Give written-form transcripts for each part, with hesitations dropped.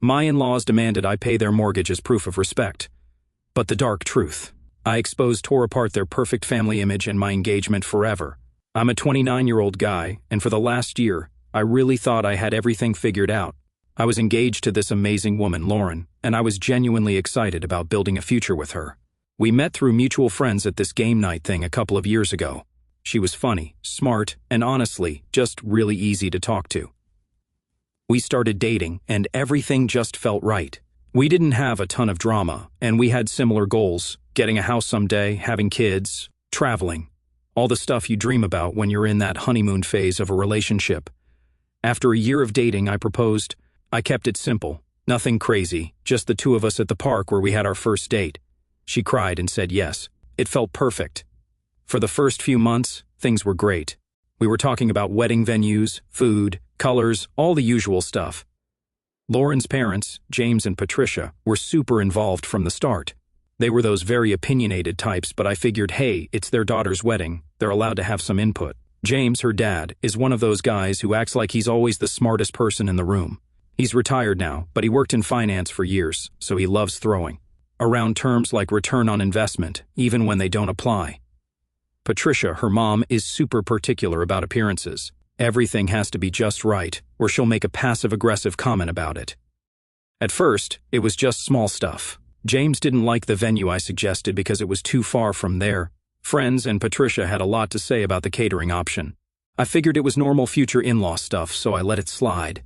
My in-laws demanded I pay their mortgage as proof of respect. But the dark truth. I exposed tore apart their perfect family image and my engagement forever. I'm a 29-year-old guy, and for the last year, I really thought I had everything figured out. I was engaged to this amazing woman, Lauren, and I was genuinely excited about building a future with her. We met through mutual friends at this game night thing a couple of years ago. She was funny, smart, and honestly, just really easy to talk to. We started dating, and everything just felt right. We didn't have a ton of drama, and we had similar goals: getting a house someday, having kids, traveling. All the stuff you dream about when you're in that honeymoon phase of a relationship. After a year of dating, I proposed. I kept it simple, nothing crazy, just the two of us at the park where we had our first date. She cried and said yes. It felt perfect. For the first few months, things were great. We were talking about wedding venues, food, colors, all the usual stuff. Lauren's parents, James and Patricia, were super involved from the start. They were those very opinionated types, but I figured, hey, it's their daughter's wedding, they're allowed to have some input. James, her dad, is one of those guys who acts like he's always the smartest person in the room. He's retired now, but he worked in finance for years, so he loves throwing around terms like return on investment, even when they don't apply. Patricia, her mom, is super particular about appearances. Everything has to be just right, or she'll make a passive-aggressive comment about it. At first, it was just small stuff. James didn't like the venue I suggested because it was too far from their friends, and Patricia had a lot to say about the catering option. I figured it was normal future in-law stuff, so I let it slide.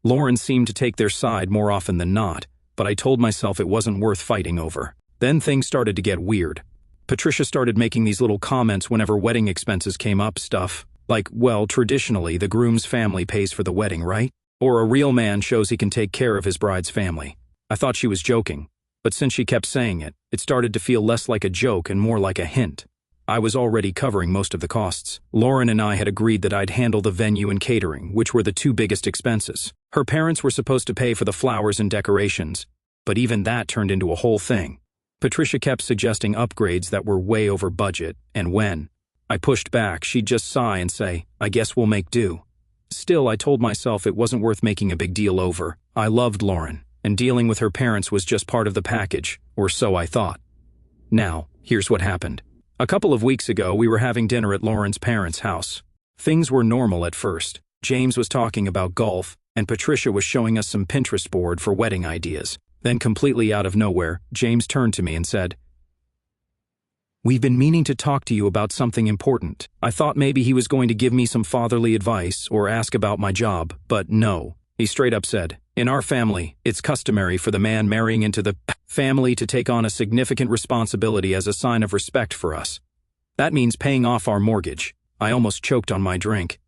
Lauren seemed to take their side more often than not, but I told myself it wasn't worth fighting over. Then things started to get weird. Patricia started making these little comments whenever wedding expenses came up, stuff like, well, traditionally the groom's family pays for the wedding, right? Or a real man shows he can take care of his bride's family. I thought she was joking, but since she kept saying it, it started to feel less like a joke and more like a hint. I was already covering most of the costs. Lauren and I had agreed that I'd handle the venue and catering, which were the two biggest expenses. Her parents were supposed to pay for the flowers and decorations, but even that turned into a whole thing. Patricia kept suggesting upgrades that were way over budget, and when I pushed back, she'd just sigh and say, I guess we'll make do. Still, I told myself it wasn't worth making a big deal over. I loved Lauren, and dealing with her parents was just part of the package, or so I thought. Now, here's what happened. A couple of weeks ago, we were having dinner at Lauren's parents' house. Things were normal at first. James was talking about golf, and Patricia was showing us some Pinterest board for wedding ideas. Then, completely out of nowhere, James turned to me and said, We've been meaning to talk to you about something important. I thought maybe he was going to give me some fatherly advice or ask about my job, but no. He straight up said, In our family, it's customary for the man marrying into the family to take on a significant responsibility as a sign of respect for us. That means paying off our mortgage. I almost choked on my drink.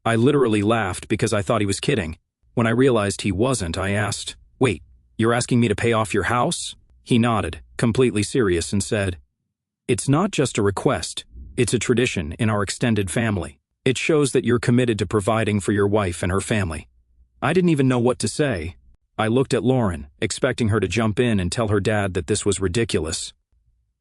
I literally laughed because I thought he was kidding. When I realized he wasn't, I asked, Wait, you're asking me to pay off your house? He nodded, completely serious, and said, It's not just a request. It's a tradition in our extended family. It shows that you're committed to providing for your wife and her family. I didn't even know what to say. I looked at Lauren, expecting her to jump in and tell her dad that this was ridiculous.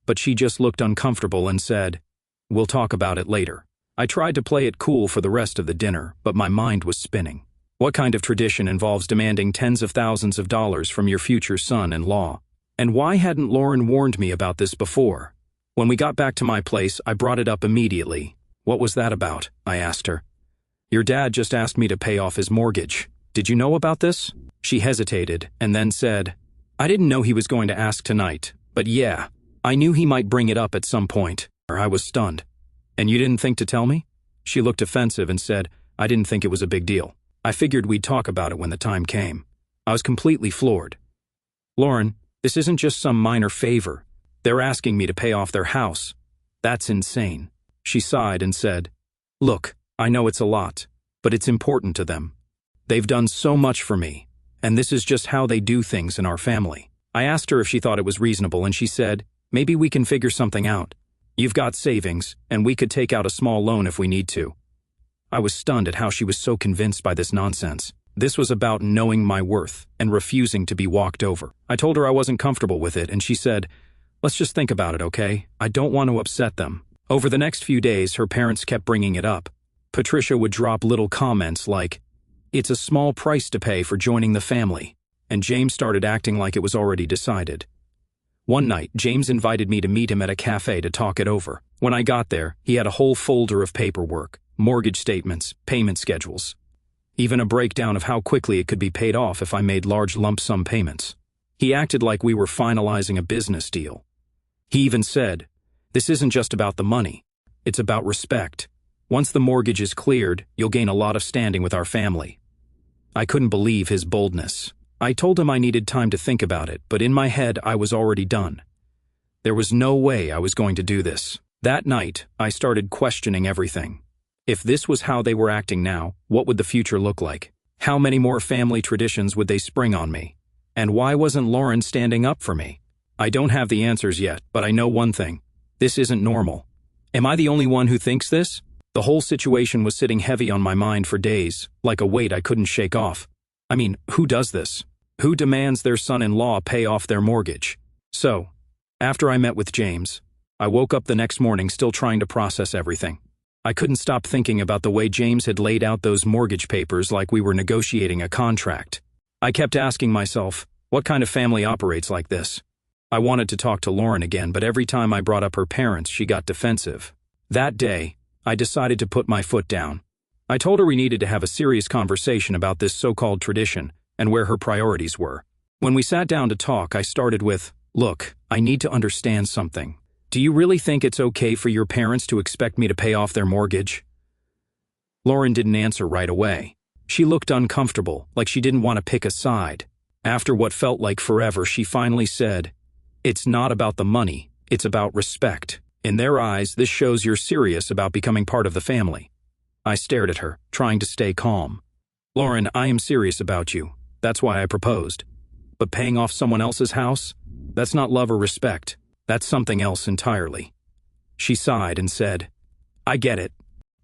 But she just looked uncomfortable and said, We'll talk about it later. I tried to play it cool for the rest of the dinner, but my mind was spinning. What kind of tradition involves demanding tens of thousands of dollars from your future son-in-law? And why hadn't Lauren warned me about this before? When we got back to my place, I brought it up immediately. What was that about? I asked her. Your dad just asked me to pay off his mortgage. Did you know about this? She hesitated and then said, I didn't know he was going to ask tonight, but yeah, I knew he might bring it up at some point. I was stunned. And you didn't think to tell me? She looked offensive and said, I didn't think it was a big deal. I figured we'd talk about it when the time came. I was completely floored. Lauren, this isn't just some minor favor. They're asking me to pay off their house. That's insane. She sighed and said, Look, I know it's a lot, but it's important to them. They've done so much for me, and this is just how they do things in our family. I asked her if she thought it was reasonable, and she said, Maybe we can figure something out. You've got savings, and we could take out a small loan if we need to. I was stunned at how she was so convinced by this nonsense. This was about knowing my worth and refusing to be walked over. I told her I wasn't comfortable with it, and she said, Let's just think about it, okay? I don't want to upset them. Over the next few days, her parents kept bringing it up. Patricia would drop little comments like, It's a small price to pay for joining the family. and James started acting like it was already decided. One night, James invited me to meet him at a cafe to talk it over. When I got there, he had a whole folder of paperwork, mortgage statements, payment schedules, even a breakdown of how quickly it could be paid off if I made large lump sum payments. He acted like we were finalizing a business deal. He even said, "This isn't just about the money. It's about respect. Once the mortgage is cleared, you'll gain a lot of standing with our family." I couldn't believe his boldness. I told him I needed time to think about it, but in my head I was already done. There was no way I was going to do this. That night, I started questioning everything. If this was how they were acting now, what would the future look like? How many more family traditions would they spring on me? And why wasn't Lauren standing up for me? I don't have the answers yet, but I know one thing. This isn't normal. Am I the only one who thinks this? The whole situation was sitting heavy on my mind for days, like a weight I couldn't shake off. I mean, who does this? Who demands their son-in-law pay off their mortgage? So, after I met with James, I woke up the next morning still trying to process everything. I couldn't stop thinking about the way James had laid out those mortgage papers like we were negotiating a contract. I kept asking myself, what kind of family operates like this? I wanted to talk to Lauren again, but every time I brought up her parents, she got defensive. That day, I decided to put my foot down. I told her we needed to have a serious conversation about this so-called tradition and where her priorities were. When we sat down to talk, I started with, "Look, I need to understand something. Do you really think it's okay for your parents to expect me to pay off their mortgage?" Lauren didn't answer right away. She looked uncomfortable, like she didn't want to pick a side. After what felt like forever, she finally said, "It's not about the money, it's about respect. In their eyes, this shows you're serious about becoming part of the family." I stared at her, trying to stay calm. "Lauren, I am serious about you. That's why I proposed. But paying off someone else's house? That's not love or respect. That's something else entirely." She sighed and said, "I get it.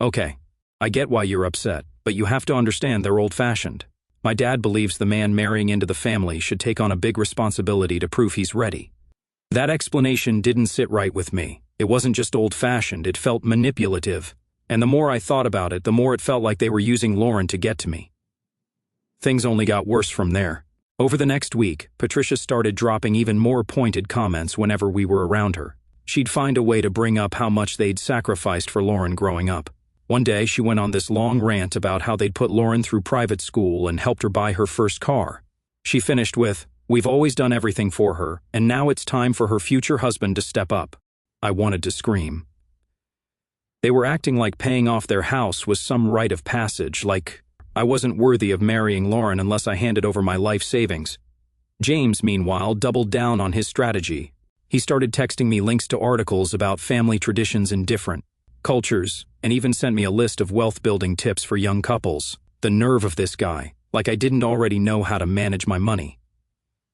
Okay, I get why you're upset, but you have to understand they're old-fashioned. My dad believes the man marrying into the family should take on a big responsibility to prove he's ready." That explanation didn't sit right with me. It wasn't just old-fashioned, it felt manipulative. And the more I thought about it, the more it felt like they were using Lauren to get to me. Things only got worse from there. Over the next week, Patricia started dropping even more pointed comments whenever we were around her. She'd find a way to bring up how much they'd sacrificed for Lauren growing up. One day, she went on this long rant about how they'd put Lauren through private school and helped her buy her first car. She finished with, "We've always done everything for her, and now it's time for her future husband to step up." I wanted to scream. They were acting like paying off their house was some rite of passage, like I wasn't worthy of marrying Lauren unless I handed over my life savings. James, meanwhile, doubled down on his strategy. He started texting me links to articles about family traditions in different cultures, and even sent me a list of wealth-building tips for young couples. The nerve of this guy, like I didn't already know how to manage my money.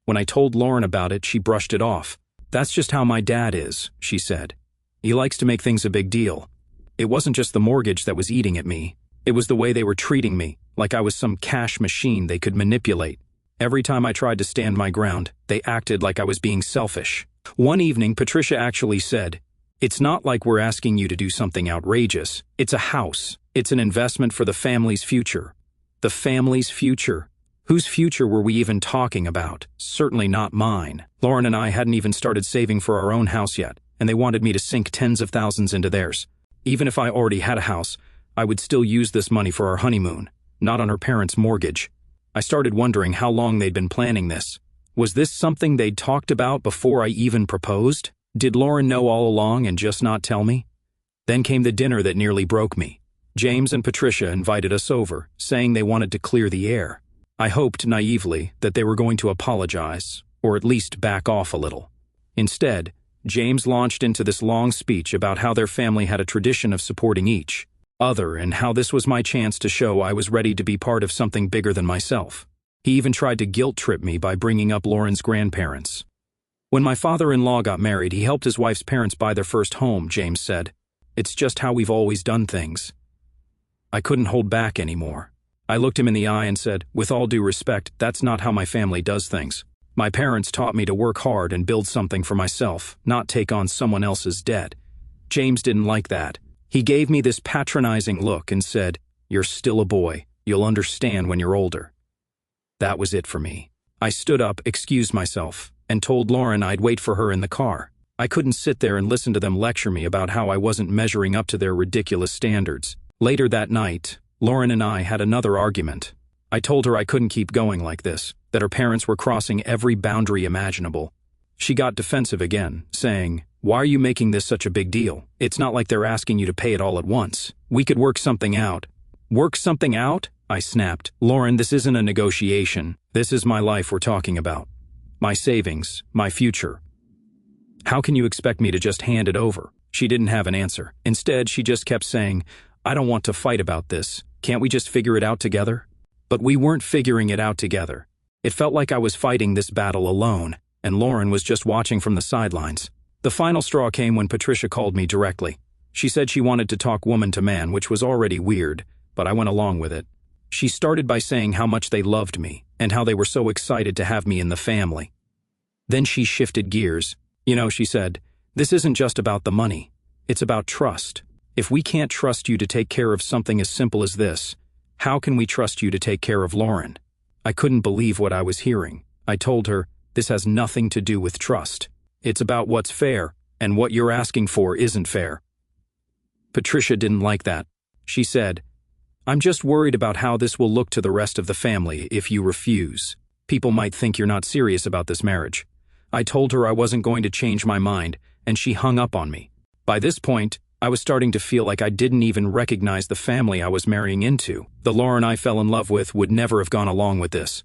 When I told Lauren about it, she brushed it off. "That's just how my dad is," she said. "He likes to make things a big deal." It wasn't just the mortgage that was eating at me. It was the way they were treating me, like I was some cash machine they could manipulate. Every time I tried to stand my ground, they acted like I was being selfish. One evening, Patricia actually said, "It's not like we're asking you to do something outrageous. It's a house. It's an investment for the family's future." The family's future? Whose future were we even talking about? Certainly not mine. Lauren and I hadn't even started saving for our own house yet, and they wanted me to sink tens of thousands into theirs. Even if I already had a house, I would still use this money for our honeymoon, not on her parents' mortgage. I started wondering how long they'd been planning this. Was this something they'd talked about before I even proposed? Did Lauren know all along and just not tell me? Then came the dinner that nearly broke me. James and Patricia invited us over, saying they wanted to clear the air. I hoped naively that they were going to apologize, or at least back off a little. Instead, James launched into this long speech about how their family had a tradition of supporting each other and how this was my chance to show I was ready to be part of something bigger than myself. He even tried to guilt-trip me by bringing up Lauren's grandparents. When my father-in-law got married, he helped his wife's parents buy their first home, James said. "It's just how we've always done things." I couldn't hold back anymore. I looked him in the eye and said, "With all due respect, that's not how my family does things. My parents taught me to work hard and build something for myself, not take on someone else's debt." James didn't like that. He gave me this patronizing look and said, "You're still a boy. You'll understand when you're older." That was it for me. I stood up, excused myself, and told Lauren I'd wait for her in the car. I couldn't sit there and listen to them lecture me about how I wasn't measuring up to their ridiculous standards. Later that night, Lauren and I had another argument. I told her I couldn't keep going like this, that her parents were crossing every boundary imaginable. She got defensive again, saying, "Why are you making this such a big deal? It's not like they're asking you to pay it all at once. We could work something out." "Work something out?" I snapped. "Lauren, this isn't a negotiation. This is my life we're talking about. My savings, my future. How can you expect me to just hand it over?" She didn't have an answer. Instead, she just kept saying, "I don't want to fight about this. Can't we just figure it out together?" But we weren't figuring it out together. It felt like I was fighting this battle alone, and Lauren was just watching from the sidelines. The final straw came when Patricia called me directly. She said she wanted to talk woman to man, which was already weird, but I went along with it. She started by saying how much they loved me, and how they were so excited to have me in the family. Then she shifted gears. "You know," she said, "this isn't just about the money. It's about trust. If we can't trust you to take care of something as simple as this, how can we trust you to take care of Lauren?" I couldn't believe what I was hearing. I told her, "This has nothing to do with trust. It's about what's fair, and what you're asking for isn't fair." Patricia didn't like that. She said, "I'm just worried about how this will look to the rest of the family if you refuse. People might think you're not serious about this marriage." I told her I wasn't going to change my mind, and she hung up on me. By this point, I was starting to feel like I didn't even recognize the family I was marrying into. The Lauren I fell in love with would never have gone along with this.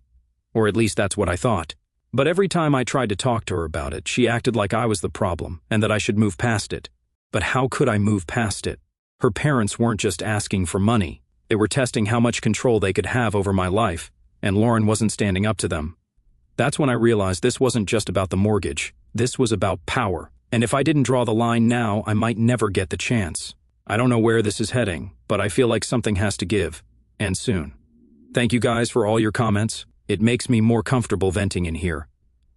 Or at least that's what I thought. But every time I tried to talk to her about it, she acted like I was the problem, and that I should move past it. But how could I move past it? Her parents weren't just asking for money. They were testing how much control they could have over my life, and Lauren wasn't standing up to them. That's when I realized this wasn't just about the mortgage. This was about power. And if I didn't draw the line now, I might never get the chance. I don't know where this is heading, but I feel like something has to give. And soon. Thank you guys for all your comments. It makes me more comfortable venting in here.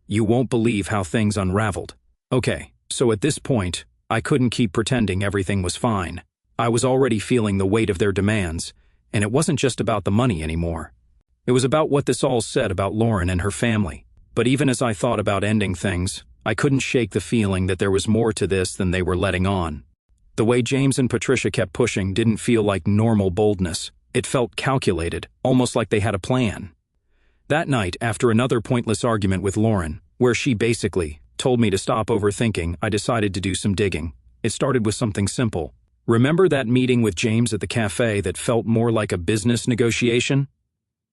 You won't believe how things unraveled. Okay, so at this point, I couldn't keep pretending everything was fine. I was already feeling the weight of their demands, and it wasn't just about the money anymore. It was about what this all said about Lauren and her family. But even as I thought about ending things, I couldn't shake the feeling that there was more to this than they were letting on. The way James and Patricia kept pushing didn't feel like normal boldness. It felt calculated, almost like they had a plan. That night, after another pointless argument with Lauren, where she basically told me to stop overthinking, I decided to do some digging. It started with something simple. Remember that meeting with James at the cafe that felt more like a business negotiation?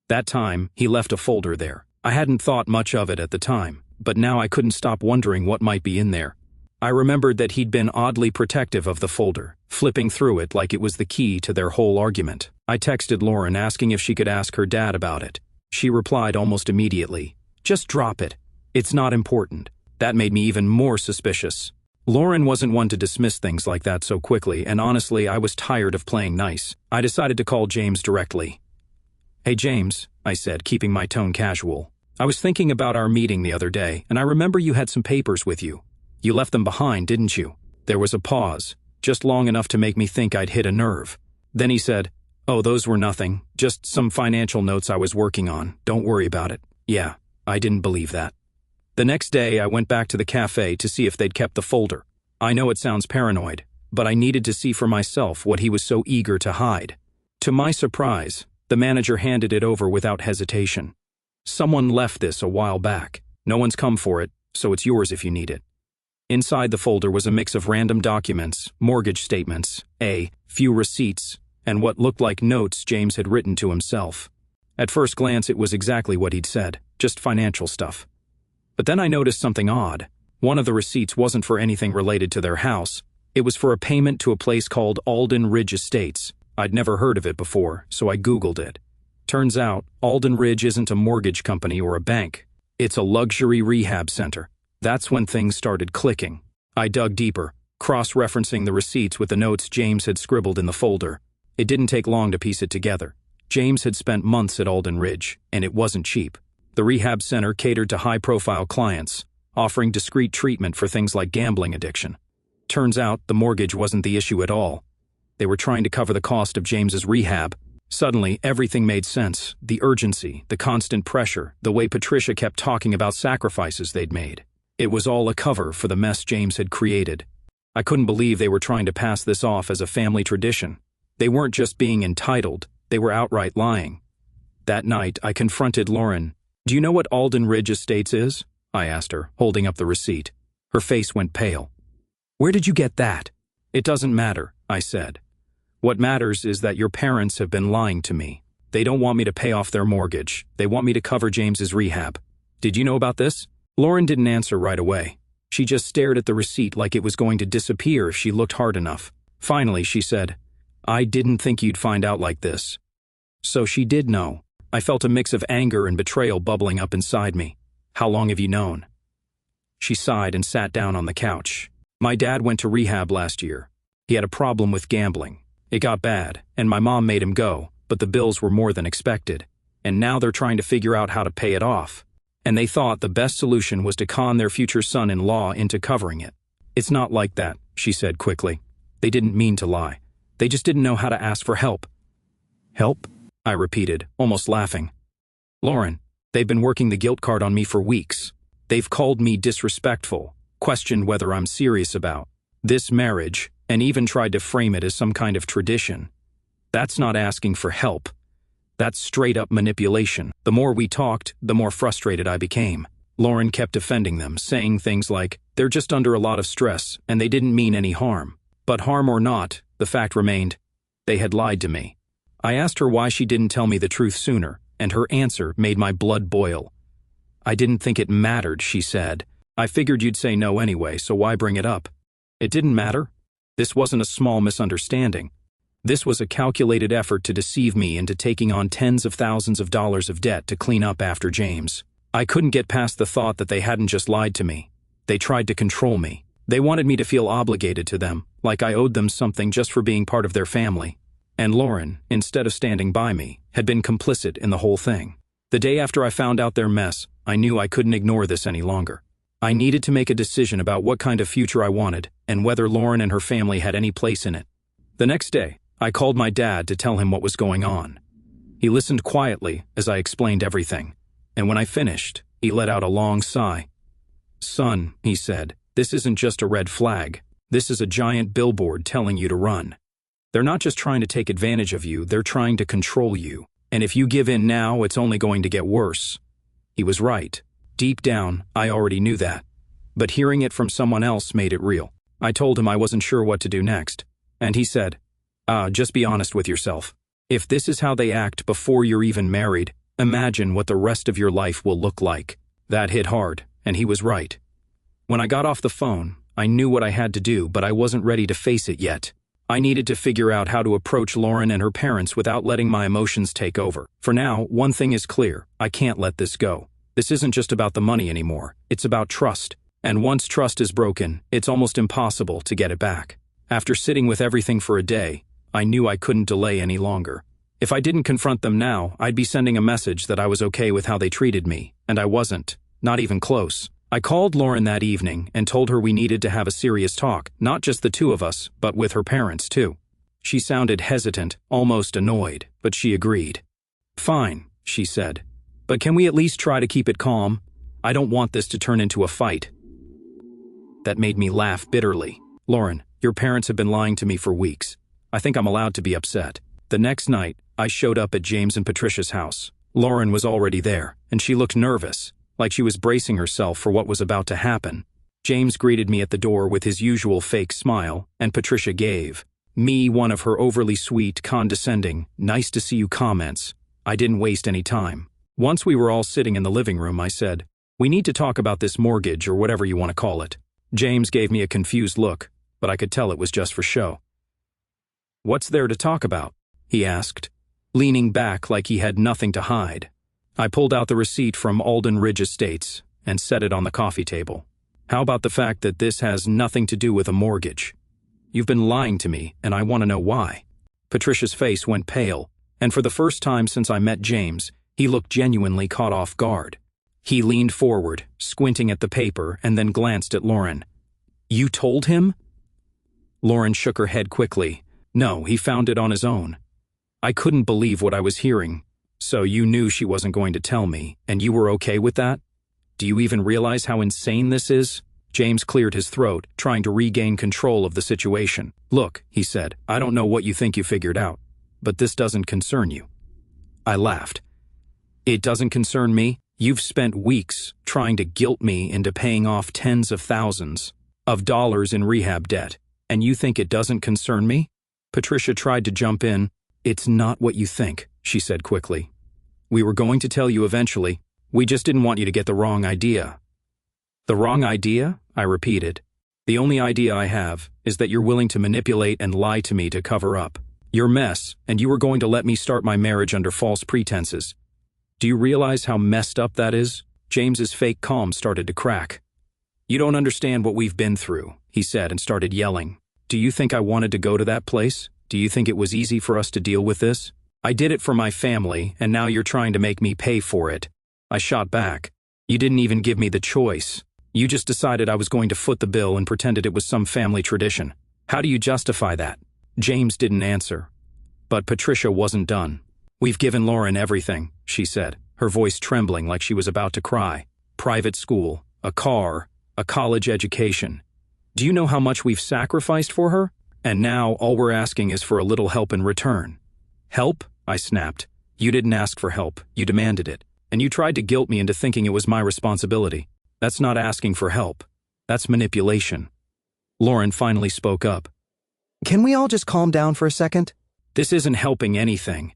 That time, he left a folder there. I hadn't thought much of it at the time, but now I couldn't stop wondering what might be in there. I remembered that he'd been oddly protective of the folder, flipping through it like it was the key to their whole argument. I texted Lauren asking if she could ask her dad about it. She replied almost immediately, "Just drop it. It's not important." That made me even more suspicious. Lauren wasn't one to dismiss things like that so quickly, and honestly, I was tired of playing nice. I decided to call James directly. "Hey James," I said, keeping my tone casual. "I was thinking about our meeting the other day, and I remember you had some papers with you. You left them behind, didn't you?" There was a pause, just long enough to make me think I'd hit a nerve. Then he said, "Oh, those were nothing. Just some financial notes I was working on. Don't worry about it." Yeah, I didn't believe that. The next day, I went back to the cafe to see if they'd kept the folder. I know it sounds paranoid, but I needed to see for myself what he was so eager to hide. To my surprise, the manager handed it over without hesitation. "Someone left this a while back. No one's come for it, so it's yours if you need it." Inside the folder was a mix of random documents, mortgage statements, a few receipts, and what looked like notes James had written to himself. At first glance, it was exactly what he'd said, just financial stuff. But then I noticed something odd. One of the receipts wasn't for anything related to their house. It was for a payment to a place called Alden Ridge Estates. I'd never heard of it before, so I Googled it. Turns out, Alden Ridge isn't a mortgage company or a bank. It's a luxury rehab center. That's when things started clicking. I dug deeper, cross-referencing the receipts with the notes James had scribbled in the folder. It didn't take long to piece it together. James had spent months at Alden Ridge, and it wasn't cheap. The rehab center catered to high-profile clients, offering discreet treatment for things like gambling addiction. Turns out, the mortgage wasn't the issue at all. They were trying to cover the cost of James's rehab. Suddenly, everything made sense. The urgency, the constant pressure, the way Patricia kept talking about sacrifices they'd made. It was all a cover for the mess James had created. I couldn't believe they were trying to pass this off as a family tradition. They weren't just being entitled, they were outright lying. That night, I confronted Lauren. "Do you know what Alden Ridge Estates is?" I asked her, holding up the receipt. Her face went pale. "Where did you get that?" "It doesn't matter," I said. "What matters is that your parents have been lying to me. They don't want me to pay off their mortgage. They want me to cover James's rehab. Did you know about this?" Lauren didn't answer right away. She just stared at the receipt like it was going to disappear if she looked hard enough. Finally, she said, "I didn't think you'd find out like this." So she did know. I felt a mix of anger and betrayal bubbling up inside me. "How long have you known?" She sighed and sat down on the couch. "My dad went to rehab last year. He had a problem with gambling. It got bad, and my mom made him go, but the bills were more than expected. And now they're trying to figure out how to pay it off. And they thought the best solution was to con their future son-in-law into covering it." "It's not like that," she said quickly. "They didn't mean to lie. They just didn't know how to ask for help." "Help?" I repeated, almost laughing. "Lauren, they've been working the guilt card on me for weeks. They've called me disrespectful, questioned whether I'm serious about this marriage, and even tried to frame it as some kind of tradition. That's not asking for help. That's straight-up manipulation." The more we talked, the more frustrated I became. Lauren kept defending them, saying things like, "They're just under a lot of stress, and they didn't mean any harm." But harm or not, the fact remained, they had lied to me. I asked her why she didn't tell me the truth sooner, and her answer made my blood boil. "I didn't think it mattered," she said. "I figured you'd say no anyway, so why bring it up?" It didn't matter. This wasn't a small misunderstanding. This was a calculated effort to deceive me into taking on tens of thousands of dollars of debt to clean up after James. I couldn't get past the thought that they hadn't just lied to me. They tried to control me. They wanted me to feel obligated to them, like I owed them something just for being part of their family. And Lauren, instead of standing by me, had been complicit in the whole thing. The day after I found out their mess, I knew I couldn't ignore this any longer. I needed to make a decision about what kind of future I wanted and whether Lauren and her family had any place in it. The next day, I called my dad to tell him what was going on. He listened quietly as I explained everything, and when I finished, he let out a long sigh. "Son," he said, "this isn't just a red flag. This is a giant billboard telling you to run. They're not just trying to take advantage of you, they're trying to control you. And if you give in now, it's only going to get worse." He was right. Deep down, I already knew that. But hearing it from someone else made it real. I told him I wasn't sure what to do next, and he said, "Just be honest with yourself. If this is how they act before you're even married, imagine what the rest of your life will look like." That hit hard, and he was right. When I got off the phone, I knew what I had to do, but I wasn't ready to face it yet. I needed to figure out how to approach Lauren and her parents without letting my emotions take over. For now, one thing is clear: I can't let this go. This isn't just about the money anymore, it's about trust. And once trust is broken, it's almost impossible to get it back. After sitting with everything for a day, I knew I couldn't delay any longer. If I didn't confront them now, I'd be sending a message that I was okay with how they treated me, and I wasn't, not even close. I called Lauren that evening and told her we needed to have a serious talk, not just the two of us, but with her parents too. She sounded hesitant, almost annoyed, but she agreed. "Fine," she said, "but can we at least try to keep it calm? I don't want this to turn into a fight." That made me laugh bitterly. "Lauren, your parents have been lying to me for weeks. I think I'm allowed to be upset." The next night, I showed up at James and Patricia's house. Lauren was already there, and she looked nervous, like she was bracing herself for what was about to happen. James greeted me at the door with his usual fake smile, and Patricia gave me one of her overly sweet, condescending, "nice to see you" comments. I didn't waste any time. Once we were all sitting in the living room, I said, "We need to talk about this mortgage or whatever you want to call it." James gave me a confused look, but I could tell it was just for show. "What's there to talk about?" he asked, leaning back like he had nothing to hide. I pulled out the receipt from Alden Ridge Estates and set it on the coffee table. "How about the fact that this has nothing to do with a mortgage? You've been lying to me, and I want to know why." Patricia's face went pale, and for the first time since I met James, he looked genuinely caught off guard. He leaned forward, squinting at the paper, and then glanced at Lauren. "You told him?" Lauren shook her head quickly. "No, he found it on his own." I couldn't believe what I was hearing. So you knew she wasn't going to tell me, and you were okay with that? Do you even realize how insane this is? James cleared his throat, trying to regain control of the situation. Look, he said, I don't know what you think you figured out, but this doesn't concern you. I laughed. It doesn't concern me? You've spent weeks trying to guilt me into paying off tens of thousands of dollars in rehab debt, and you think it doesn't concern me? Patricia tried to jump in. It's not what you think, she said quickly. We were going to tell you eventually. We just didn't want you to get the wrong idea. The wrong idea? I repeated. The only idea I have is that you're willing to manipulate and lie to me to cover up your mess, and you were going to let me start my marriage under false pretenses. Do you realize how messed up that is? James's fake calm started to crack. You don't understand what we've been through, he said and started yelling. Do you think I wanted to go to that place? Do you think it was easy for us to deal with this? I did it for my family, and now you're trying to make me pay for it. I shot back. You didn't even give me the choice. You just decided I was going to foot the bill and pretended it was some family tradition. How do you justify that? James didn't answer. But Patricia wasn't done. We've given Lauren everything, she said, her voice trembling like she was about to cry. Private school, a car, a college education. Do you know how much we've sacrificed for her? And now all we're asking is for a little help in return. Help? I snapped. You didn't ask for help, you demanded it. And you tried to guilt me into thinking it was my responsibility. That's not asking for help. That's manipulation. Lauren finally spoke up. Can we all just calm down for a second? This isn't helping anything.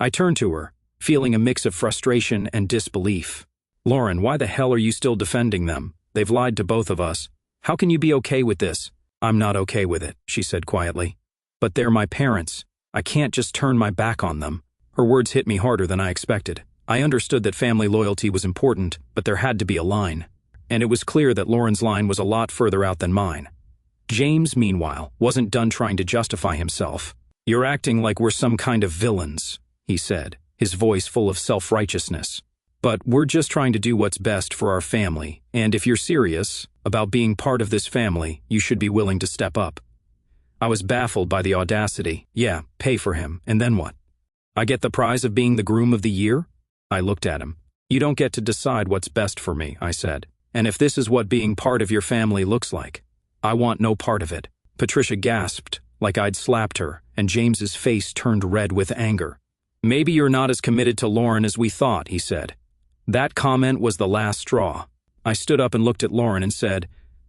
I turned to her, feeling a mix of frustration and disbelief. Lauren, why the hell are you still defending them? They've lied to both of us. How can you be okay with this? I'm not okay with it, she said quietly. But they're my parents. I can't just turn my back on them. Her words hit me harder than I expected. I understood that family loyalty was important, but there had to be a line. And it was clear that Lauren's line was a lot further out than mine. James, meanwhile, wasn't done trying to justify himself. You're acting like we're some kind of villains, he said, his voice full of self-righteousness. But we're just trying to do what's best for our family, and if you're serious about being part of this family, you should be willing to step up. I was baffled by the audacity. Yeah, pay for him, and then what? I get the prize of being the groom of the year? I looked at him. You don't get to decide what's best for me, I said. And if this is what being part of your family looks like, I want no part of it. Patricia gasped, like I'd slapped her, and James's face turned red with anger. Maybe you're not as committed to Lauren as we thought, he said. That comment was the last straw. I stood up and looked at Lauren and said,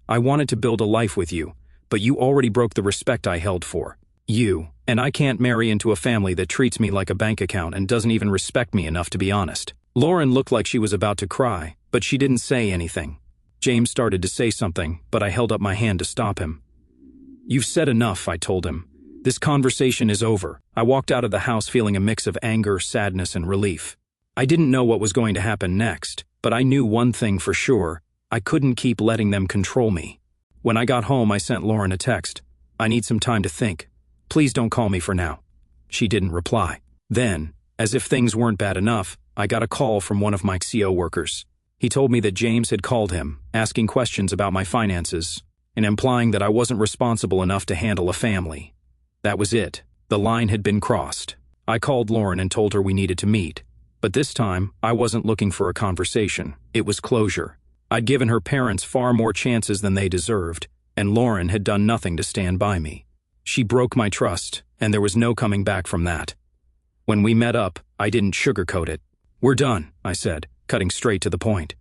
I wanted to build a life with you, but you already broke the respect I held for you, and I can't marry into a family that treats me like a bank account and doesn't even respect me enough to be honest. Lauren looked like she was about to cry, but she didn't say anything. James started to say something, but I held up my hand to stop him. You've said enough, I told him. This conversation is over. I walked out of the house feeling a mix of anger, sadness, and relief. I didn't know what was going to happen next, but I knew one thing for sure. I couldn't keep letting them control me. When I got home, I sent Lauren a text. I need some time to think. Please don't call me for now. She didn't reply. Then, as if things weren't bad enough, I got a call from one of my CO workers. He told me that James had called him, asking questions about my finances, and implying that I wasn't responsible enough to handle a family. That was it. The line had been crossed. I called Lauren and told her we needed to meet. But this time, I wasn't looking for a conversation. It was closure. I'd given her parents far more chances than they deserved, and Lauren had done nothing to stand by me. She broke my trust, and there was no coming back from that. When we met up, I didn't sugarcoat it. We're done, I said, cutting straight to the point.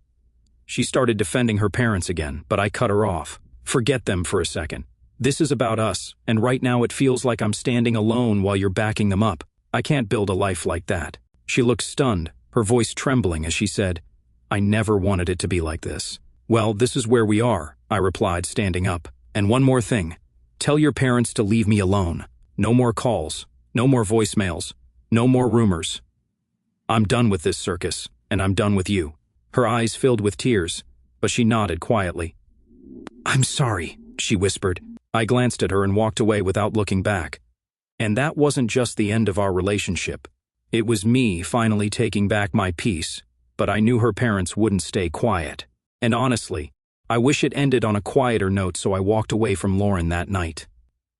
She started defending her parents again, but I cut her off. Forget them for a second. This is about us, and right now it feels like I'm standing alone while you're backing them up. I can't build a life like that. She looked stunned, her voice trembling as she said, I never wanted it to be like this. Well, this is where we are, I replied, standing up. And one more thing. Tell your parents to leave me alone. No more calls, no more voicemails, no more rumors. I'm done with this circus, and I'm done with you. Her eyes filled with tears, but she nodded quietly. I'm sorry, she whispered. I glanced at her and walked away without looking back. And that wasn't just the end of our relationship. It was me finally taking back my peace, but I knew her parents wouldn't stay quiet. And honestly, I wish it ended on a quieter note, so I walked away from Lauren that night.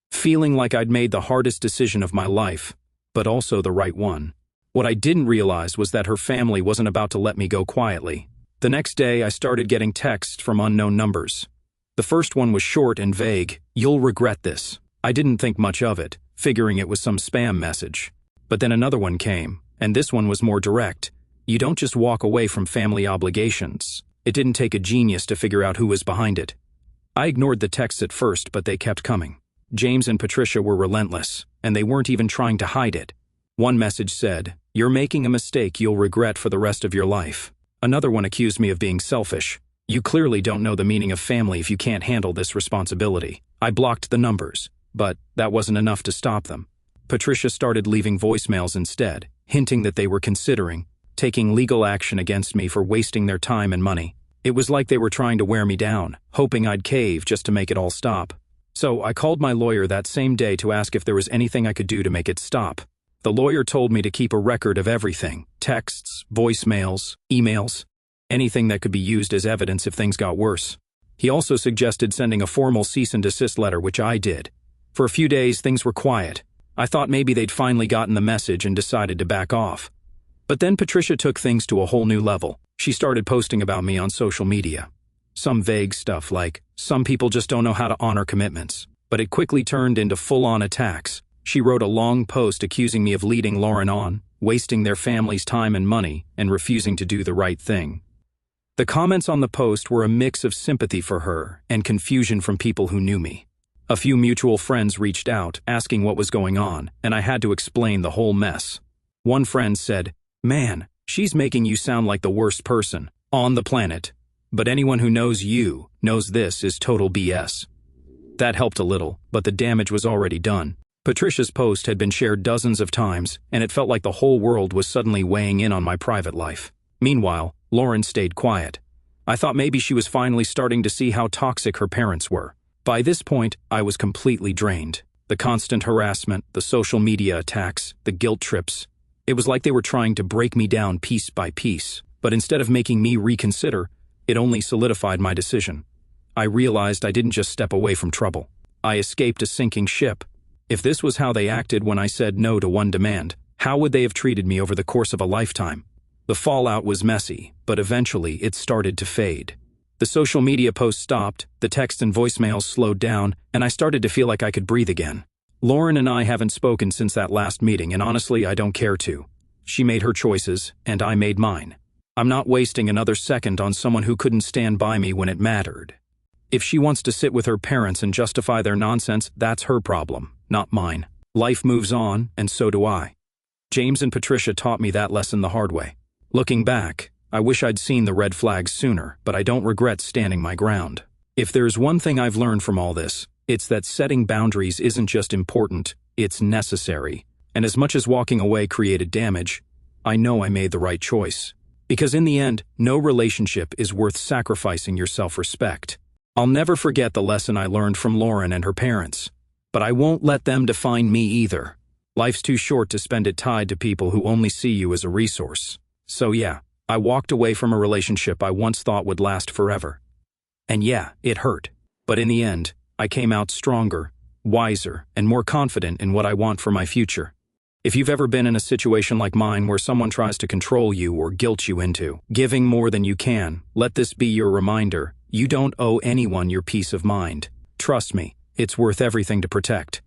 Feeling like I'd made the hardest decision of my life, but also the right one. What I didn't realize was that her family wasn't about to let me go quietly. The next day, I started getting texts from unknown numbers. The first one was short and vague. "You'll regret this." I didn't think much of it, figuring it was some spam message. But then another one came, and this one was more direct. "You don't just walk away from family obligations." It didn't take a genius to figure out who was behind it. I ignored the texts at first, but they kept coming. James and Patricia were relentless, and they weren't even trying to hide it. One message said, "You're making a mistake you'll regret for the rest of your life." Another one accused me of being selfish. "You clearly don't know the meaning of family if you can't handle this responsibility." I blocked the numbers, but that wasn't enough to stop them. Patricia started leaving voicemails instead, hinting that they were considering taking legal action against me for wasting their time and money. It was like they were trying to wear me down, hoping I'd cave just to make it all stop. So I called my lawyer that same day to ask if there was anything I could do to make it stop. The lawyer told me to keep a record of everything: texts, voicemails, emails, anything that could be used as evidence if things got worse. He also suggested sending a formal cease and desist letter, which I did. For a few days, things were quiet. I thought maybe they'd finally gotten the message and decided to back off. But then Patricia took things to a whole new level. She started posting about me on social media. Some vague stuff like, "Some people just don't know how to honor commitments." But it quickly turned into full-on attacks. She wrote a long post accusing me of leading Lauren on, wasting their family's time and money, and refusing to do the right thing. The comments on the post were a mix of sympathy for her and confusion from people who knew me. A few mutual friends reached out, asking what was going on, and I had to explain the whole mess. One friend said, "Man, she's making you sound like the worst person on the planet. But anyone who knows you knows this is total BS." That helped a little, but the damage was already done. Patricia's post had been shared dozens of times, and it felt like the whole world was suddenly weighing in on my private life. Meanwhile, Lauren stayed quiet. I thought maybe she was finally starting to see how toxic her parents were. By this point, I was completely drained. The constant harassment, the social media attacks, the guilt trips. It was like they were trying to break me down piece by piece. But instead of making me reconsider, it only solidified my decision. I realized I didn't just step away from trouble. I escaped a sinking ship. If this was how they acted when I said no to one demand, how would they have treated me over the course of a lifetime? The fallout was messy, but eventually it started to fade. The social media posts stopped, the texts and voicemails slowed down, and I started to feel like I could breathe again. Lauren and I haven't spoken since that last meeting, and honestly, I don't care to. She made her choices, and I made mine. I'm not wasting another second on someone who couldn't stand by me when it mattered. If she wants to sit with her parents and justify their nonsense, that's her problem, not mine. Life moves on, and so do I. James and Patricia taught me that lesson the hard way. Looking back, I wish I'd seen the red flags sooner, but I don't regret standing my ground. If there's one thing I've learned from all this, it's that setting boundaries isn't just important, it's necessary. And as much as walking away created damage, I know I made the right choice. Because in the end, no relationship is worth sacrificing your self-respect. I'll never forget the lesson I learned from Lauren and her parents. But I won't let them define me either. Life's too short to spend it tied to people who only see you as a resource. So yeah, I walked away from a relationship I once thought would last forever. And yeah, it hurt. But in the end, I came out stronger, wiser, and more confident in what I want for my future. If you've ever been in a situation like mine where someone tries to control you or guilt you into giving more than you can, let this be your reminder: you don't owe anyone your peace of mind. Trust me, it's worth everything to protect.